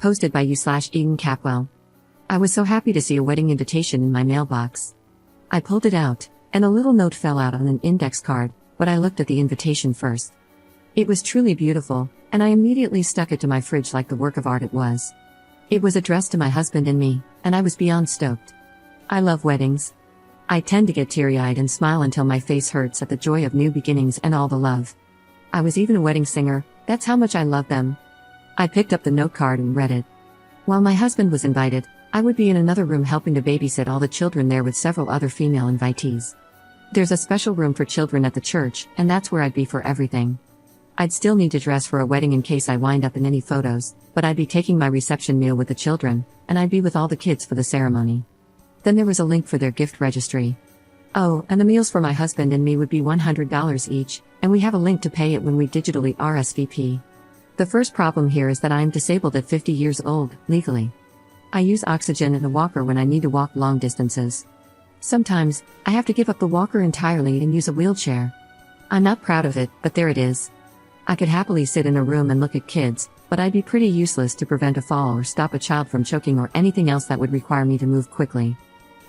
Posted by you/Eden Capwell. I was so happy to see a wedding invitation in my mailbox. I pulled it out, and a little note fell out on an index card, but I looked at the invitation first. It was truly beautiful, and I immediately stuck it to my fridge like the work of art it was. It was addressed to my husband and me, and I was beyond stoked. I love weddings. I tend to get teary-eyed and smile until my face hurts at the joy of new beginnings and all the love. I was even a wedding singer, that's how much I love them. I picked up the note card and read it. While my husband was invited, I would be in another room helping to babysit all the children there with several other female invitees. There's a special room for children at the church, and that's where I'd be for everything. I'd still need to dress for a wedding in case I wind up in any photos, but I'd be taking my reception meal with the children, and I'd be with all the kids for the ceremony. Then there was a link for their gift registry. Oh, and the meals for my husband and me would be $100 each, and we have a link to pay it when we digitally RSVP. The first problem here is that I am disabled at 50 years old, legally. I use oxygen and a walker when I need to walk long distances. Sometimes, I have to give up the walker entirely and use a wheelchair. I'm not proud of it, but there it is. I could happily sit in a room and look at kids, but I'd be pretty useless to prevent a fall or stop a child from choking or anything else that would require me to move quickly.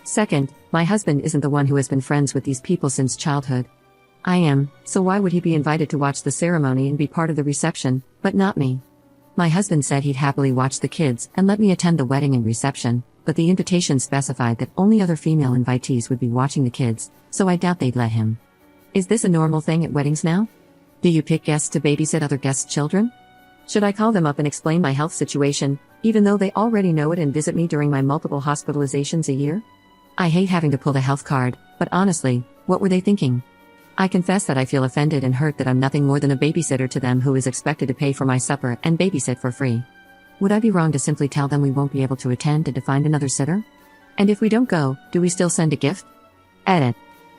Second, my husband isn't the one who has been friends with these people since childhood. I am, so why would he be invited to watch the ceremony and be part of the reception, but not me? My husband said he'd happily watch the kids and let me attend the wedding and reception, but the invitation specified that only other female invitees would be watching the kids, so I doubt they'd let him. Is this a normal thing at weddings now? Do you pick guests to babysit other guests' children? Should I call them up and explain my health situation, even though they already know it and visit me during my multiple hospitalizations a year? I hate having to pull the health card, but honestly, what were they thinking? I confess that I feel offended and hurt that I'm nothing more than a babysitter to them who is expected to pay for my supper and babysit for free. Would I be wrong to simply tell them we won't be able to attend and to find another sitter? And if we don't go, do we still send a gift? Edit.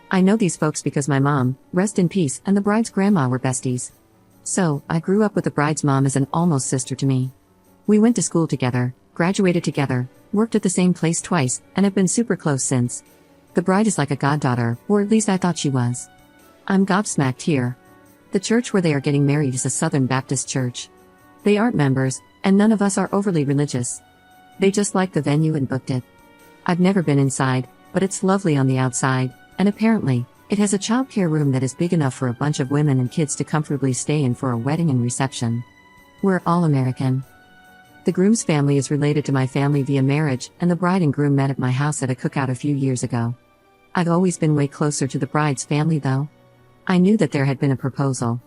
I know these folks because my mom, rest in peace, and the bride's grandma were besties. So, I grew up with the bride's mom as an almost sister to me. We went to school together, graduated together, worked at the same place twice, and have been super close since. The bride is like a goddaughter, or at least I thought she was. I'm gobsmacked here. The church where they are getting married is a Southern Baptist church. They aren't members, and none of us are overly religious. They just liked the venue and booked it. I've never been inside, but it's lovely on the outside, and apparently, it has a childcare room that is big enough for a bunch of women and kids to comfortably stay in for a wedding and reception. We're all American. The groom's family is related to my family via marriage, and the bride and groom met at my house at a cookout a few years ago. I've always been way closer to the bride's family though. I knew that there had been a proposal.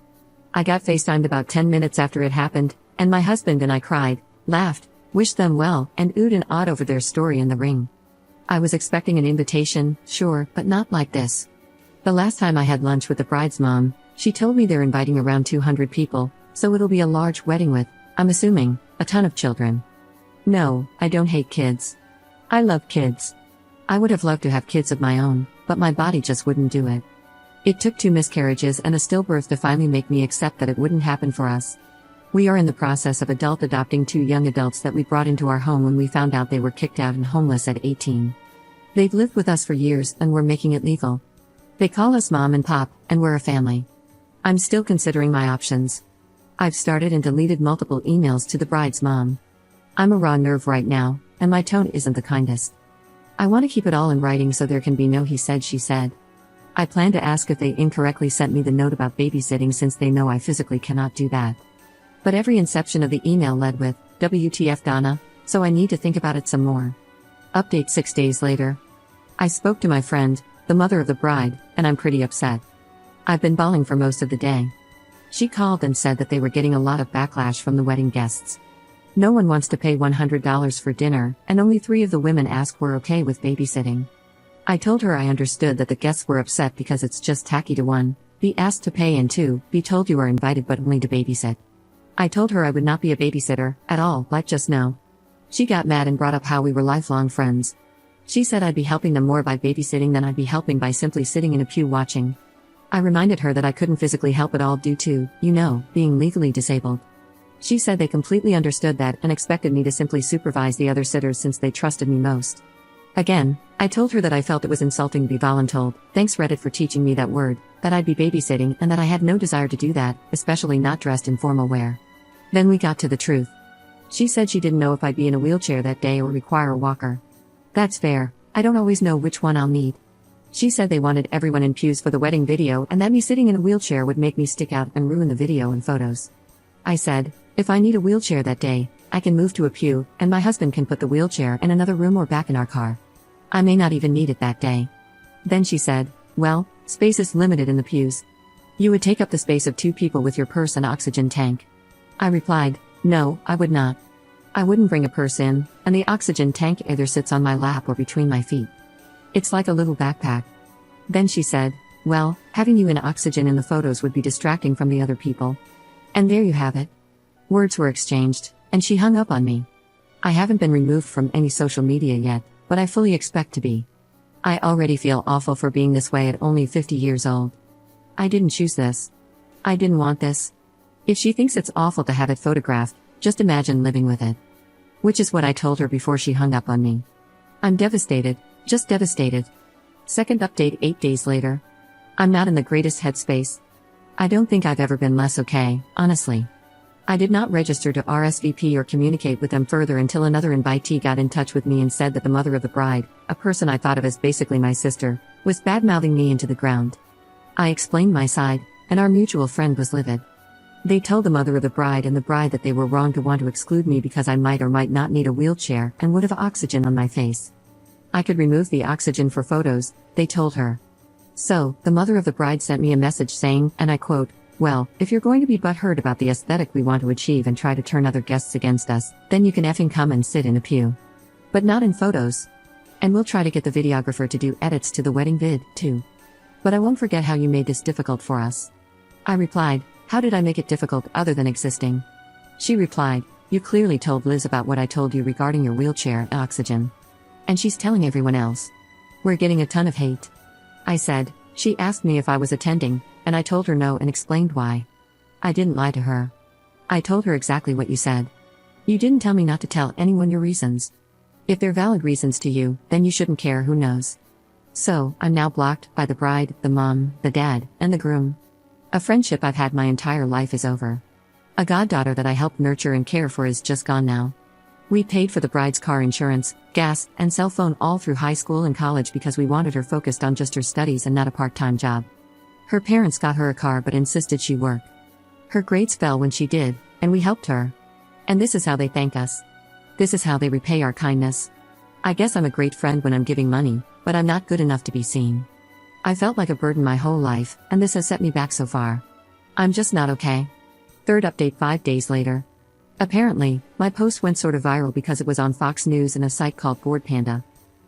I got FaceTimed about 10 minutes after it happened, and my husband and I cried, laughed, wished them well, and oohed and awed over their story in the ring. I was expecting an invitation, sure, but not like this. The last time I had lunch with the bride's mom, she told me they're inviting around 200 people, so it'll be a large wedding with, I'm assuming, a ton of children. No, I don't hate kids. I love kids. I would have loved to have kids of my own, but my body just wouldn't do it. It took 2 miscarriages and a stillbirth to finally make me accept that it wouldn't happen for us. We are in the process of adult adopting 2 young adults that we brought into our home when we found out they were kicked out and homeless at 18. They've lived with us for years and we're making it legal. They call us mom and pop, and we're a family. I'm still considering my options. I've started and deleted multiple emails to the bride's mom. I'm a raw nerve right now, and my tone isn't the kindest. I want to keep it all in writing so there can be no he said she said. I plan to ask if they incorrectly sent me the note about babysitting since they know I physically cannot do that. But every inception of the email led with, WTF Donna, so I need to think about it some more. Update 6 days later. I spoke to my friend, the mother of the bride, and I'm pretty upset. I've been bawling for most of the day. She called and said that they were getting a lot of backlash from the wedding guests. No one wants to pay $100 for dinner, and only 3 of the women asked were okay with babysitting. I told her I understood that the guests were upset because it's just tacky to 1, be asked to pay, and 2, be told you are invited but only to babysit. I told her I would not be a babysitter, at all, like just no. She got mad and brought up how we were lifelong friends. She said I'd be helping them more by babysitting than I'd be helping by simply sitting in a pew watching. I reminded her that I couldn't physically help at all due to, being legally disabled. She said they completely understood that and expected me to simply supervise the other sitters since they trusted me most. Again, I told her that I felt it was insulting to be voluntold, thanks Reddit for teaching me that word, that I'd be babysitting and that I had no desire to do that, especially not dressed in formal wear. Then we got to the truth. She said she didn't know if I'd be in a wheelchair that day or require a walker. That's fair, I don't always know which one I'll need. She said they wanted everyone in pews for the wedding video and that me sitting in a wheelchair would make me stick out and ruin the video and photos. I said, if I need a wheelchair that day, I can move to a pew, and my husband can put the wheelchair in another room or back in our car. I may not even need it that day. Then she said, well, space is limited in the pews. You would take up the space of 2 people with your purse and oxygen tank. I replied, no, I would not. I wouldn't bring a purse in, and the oxygen tank either sits on my lap or between my feet. It's like a little backpack. Then she said, well, having you in oxygen in the photos would be distracting from the other people. And there you have it. Words were exchanged, and she hung up on me. I haven't been removed from any social media yet, but I fully expect to be. I already feel awful for being this way at only 50 years old. I didn't choose this. I didn't want this. If she thinks it's awful to have it photographed, just imagine living with it. Which is what I told her before she hung up on me. I'm devastated, just devastated. Second update 8 days later. I'm not in the greatest headspace. I don't think I've ever been less okay, honestly. I did not register to RSVP or communicate with them further until another invitee got in touch with me and said that the mother of the bride, a person I thought of as basically my sister, was bad-mouthing me into the ground. I explained my side, and our mutual friend was livid. They told the mother of the bride and the bride that they were wrong to want to exclude me because I might or might not need a wheelchair and would have oxygen on my face. I could remove the oxygen for photos, they told her. So, the mother of the bride sent me a message saying, and I quote, well, if you're going to be butthurt about the aesthetic we want to achieve and try to turn other guests against us, then you can effing come and sit in a pew. But not in photos. And we'll try to get the videographer to do edits to the wedding vid, too. But I won't forget how you made this difficult for us. I replied, how did I make it difficult other than existing? She replied, you clearly told Liz about what I told you regarding your wheelchair and oxygen. And she's telling everyone else. We're getting a ton of hate. I said, she asked me if I was attending, and I told her no and explained why. I didn't lie to her. I told her exactly what you said. You didn't tell me not to tell anyone your reasons. If they're valid reasons to you, then you shouldn't care who knows. So, I'm now blocked by the bride, the mom, the dad, and the groom. A friendship I've had my entire life is over. A goddaughter that I helped nurture and care for is just gone now. We paid for the bride's car insurance, gas, and cell phone all through high school and college because we wanted her focused on just her studies and not a part-time job. Her parents got her a car but insisted she work. Her grades fell when she did, and we helped her. And this is how they thank us. This is how they repay our kindness. I guess I'm a great friend when I'm giving money, but I'm not good enough to be seen. I felt like a burden my whole life, and this has set me back so far. I'm just not okay. Third update 5 days later. Apparently, my post went sort of viral because it was on Fox News and a site called Bored Panda.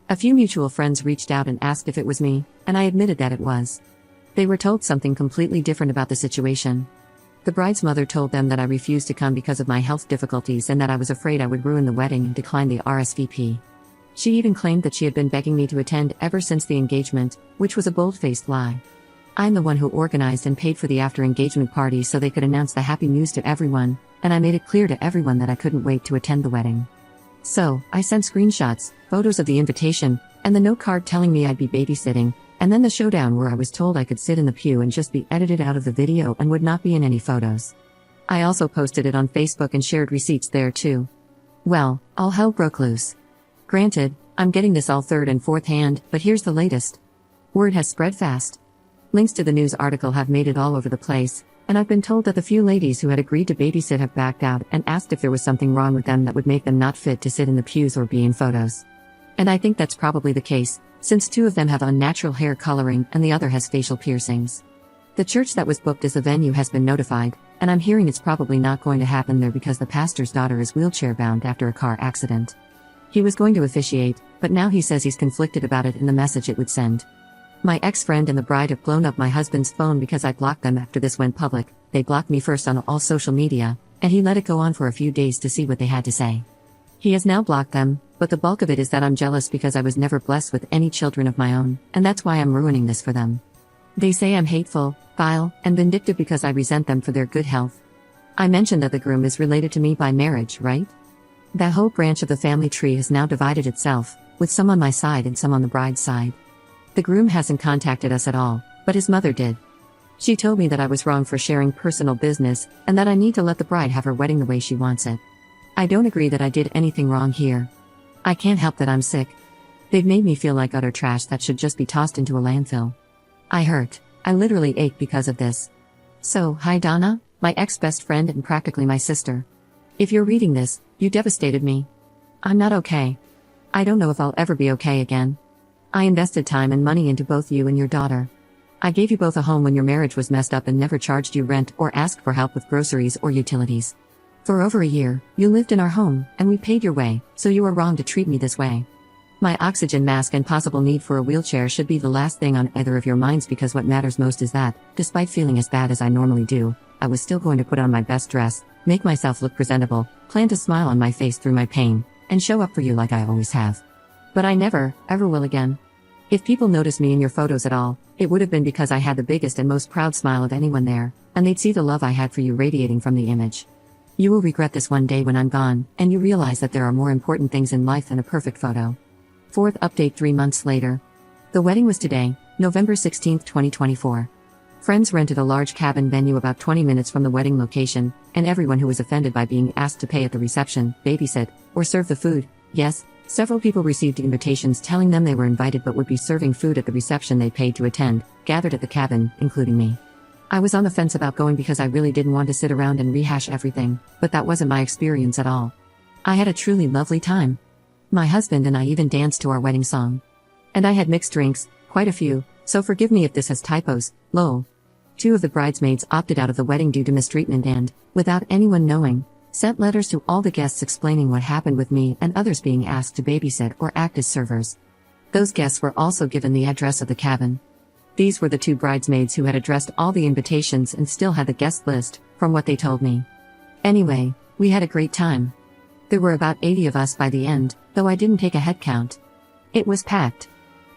A few mutual friends reached out and asked if it was me, and I admitted that it was. They were told something completely different about the situation. The bride's mother told them that I refused to come because of my health difficulties and that I was afraid I would ruin the wedding and declined the RSVP. She even claimed that she had been begging me to attend ever since the engagement, which was a bold-faced lie. I'm the one who organized and paid for the after-engagement party so they could announce the happy news to everyone, and I made it clear to everyone that I couldn't wait to attend the wedding. So, I sent screenshots, photos of the invitation, and the note card telling me I'd be babysitting, and then the showdown where I was told I could sit in the pew and just be edited out of the video and would not be in any photos. I also posted it on Facebook and shared receipts there too. Well, all hell broke loose. Granted, I'm getting this all third and fourth hand, but here's the latest. Word has spread fast. Links to the news article have made it all over the place, and I've been told that the few ladies who had agreed to babysit have backed out and asked if there was something wrong with them that would make them not fit to sit in the pews or be in photos. And I think that's probably the case, since 2 of them have unnatural hair coloring and the other has facial piercings. The church that was booked as the venue has been notified, and I'm hearing it's probably not going to happen there because the pastor's daughter is wheelchair-bound after a car accident. He was going to officiate, but now he says he's conflicted about it in the message it would send. My ex-friend and the bride have blown up my husband's phone because I blocked them after this went public. They blocked me first on all social media, and he let it go on for a few days to see what they had to say. He has now blocked them, but the bulk of it is that I'm jealous because I was never blessed with any children of my own, and that's why I'm ruining this for them. They say I'm hateful, vile, and vindictive because I resent them for their good health. I mentioned that the groom is related to me by marriage, right? That whole branch of the family tree has now divided itself, with some on my side and some on the bride's side. The groom hasn't contacted us at all, but his mother did. She told me that I was wrong for sharing personal business, and that I need to let the bride have her wedding the way she wants it. I don't agree that I did anything wrong here. I can't help that I'm sick. They've made me feel like utter trash that should just be tossed into a landfill. I hurt. I literally ache because of this. So, hi Donna, my ex-best friend and practically my sister. If you're reading this, you devastated me. I'm not okay. I don't know if I'll ever be okay again. I invested time and money into both you and your daughter. I gave you both a home when your marriage was messed up and never charged you rent or asked for help with groceries or utilities. For over a year, you lived in our home, and we paid your way, so you were wrong to treat me this way. My oxygen mask and possible need for a wheelchair should be the last thing on either of your minds, because what matters most is that, despite feeling as bad as I normally do, I was still going to put on my best dress, make myself look presentable, plan to smile on my face through my pain, and show up for you like I always have. But I never, ever will again. If people noticed me in your photos at all, it would have been because I had the biggest and most proud smile of anyone there, and they'd see the love I had for you radiating from the image. You will regret this one day when I'm gone, and you realize that there are more important things in life than a perfect photo. Fourth update 3 months later. The wedding was today, November 16, 2024. Friends rented a large cabin venue about 20 minutes from the wedding location, and everyone who was offended by being asked to pay at the reception, babysit, or serve the food, yes, several people received invitations telling them they were invited but would be serving food at the reception they paid to attend, gathered at the cabin, including me. I was on the fence about going because I really didn't want to sit around and rehash everything, but that wasn't my experience at all. I had a truly lovely time. My husband and I even danced to our wedding song. And I had mixed drinks, quite a few, so forgive me if this has typos, lol. 2 of the bridesmaids opted out of the wedding due to mistreatment and, without anyone knowing, sent letters to all the guests explaining what happened with me and others being asked to babysit or act as servers. Those guests were also given the address of the cabin. These were the 2 bridesmaids who had addressed all the invitations and still had the guest list, from what they told me. Anyway, we had a great time. There were about 80 of us by the end, though I didn't take a head count. It was packed.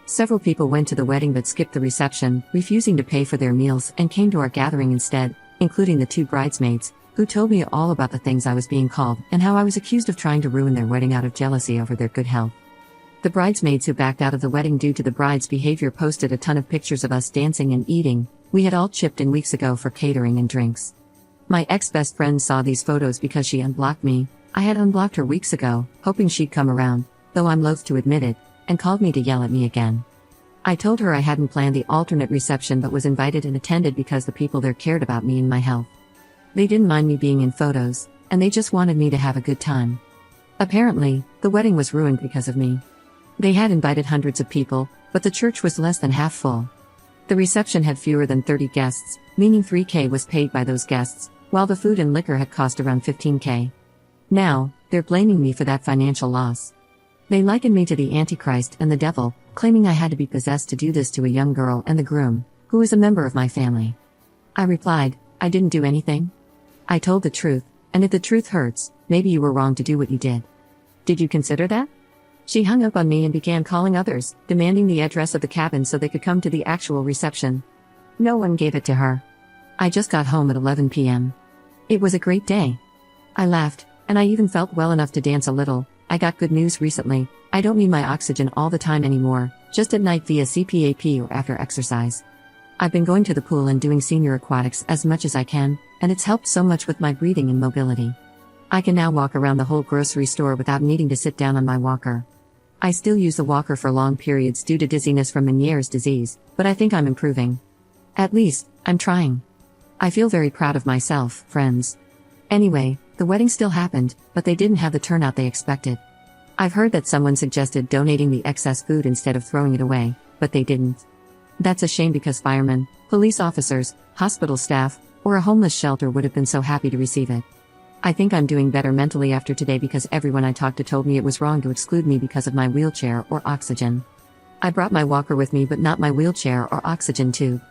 Several people went to the wedding but skipped the reception, refusing to pay for their meals, and came to our gathering instead, including the 2 bridesmaids, who told me all about the things I was being called and how I was accused of trying to ruin their wedding out of jealousy over their good health. The bridesmaids who backed out of the wedding due to the bride's behavior posted a ton of pictures of us dancing and eating. We had all chipped in weeks ago for catering and drinks. My ex-best friend saw these photos because she unblocked me. I had unblocked her weeks ago, hoping she'd come around, though I'm loath to admit it, and called me to yell at me again. I told her I hadn't planned the alternate reception but was invited and attended because the people there cared about me and my health. They didn't mind me being in photos, and they just wanted me to have a good time. Apparently, the wedding was ruined because of me. They had invited hundreds of people, but the church was less than half full. The reception had fewer than 30 guests, meaning $3,000 was paid by those guests, while the food and liquor had cost around $15,000. Now, they're blaming me for that financial loss. They likened me to the Antichrist and the devil, claiming I had to be possessed to do this to a young girl and the groom, who is a member of my family. I replied, I didn't do anything. I told the truth, and if the truth hurts, maybe you were wrong to do what you did. Did you consider that? She hung up on me and began calling others, demanding the address of the cabin so they could come to the actual reception. No one gave it to her. I just got home at 11 p.m. It was a great day. I laughed, and I even felt well enough to dance a little. I got good news recently. I don't need my oxygen all the time anymore, just at night via CPAP or after exercise. I've been going to the pool and doing senior aquatics as much as I can, and it's helped so much with my breathing and mobility. I can now walk around the whole grocery store without needing to sit down on my walker. I still use the walker for long periods due to dizziness from Meniere's disease, but I think I'm improving. At least, I'm trying. I feel very proud of myself, friends. Anyway, the wedding still happened, but they didn't have the turnout they expected. I've heard that someone suggested donating the excess food instead of throwing it away, but they didn't. That's a shame because firemen, police officers, hospital staff, or a homeless shelter would have been so happy to receive it. I think I'm doing better mentally after today because everyone I talked to told me it was wrong to exclude me because of my wheelchair or oxygen. I brought my walker with me but not my wheelchair or oxygen tube.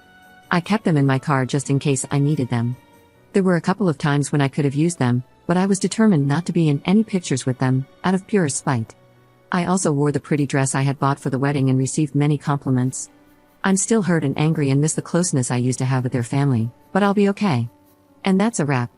I kept them in my car just in case I needed them. There were a couple of times when I could have used them, but I was determined not to be in any pictures with them, out of pure spite. I also wore the pretty dress I had bought for the wedding and received many compliments. I'm still hurt and angry and miss the closeness I used to have with their family, but I'll be okay. And that's a wrap.